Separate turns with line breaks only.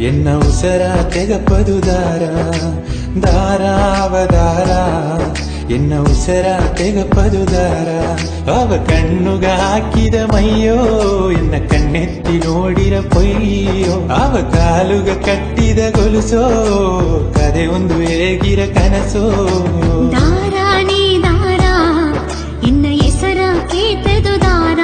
ಎನ್ನ ಉಸರ ತೆಗಪದು ದಾರ ದಾರಾವದಾರ ಎನ್ನ ಉಸರ ತೆಗಪದು ದಾರ ಅವ ಕಣ್ಣುಗ ಹಾಕಿದ ಮೈಯೋ ಎನ್ನ ಕಣ್ಣೆತ್ತಿ ನೋಡಿರ ಪೊಯ್ಯೋ ಅವ ಕಾಲುಗ ಕಟ್ಟಿದ ಗೊಲುಸೋ ಕದೆ ಒಂದು ಹೇಗಿರ ಕನಸೋ
ದಾರ ನೀ ದಾರ ಎನ್ನ ಹೆಸರ ಕೇತದು ದಾರ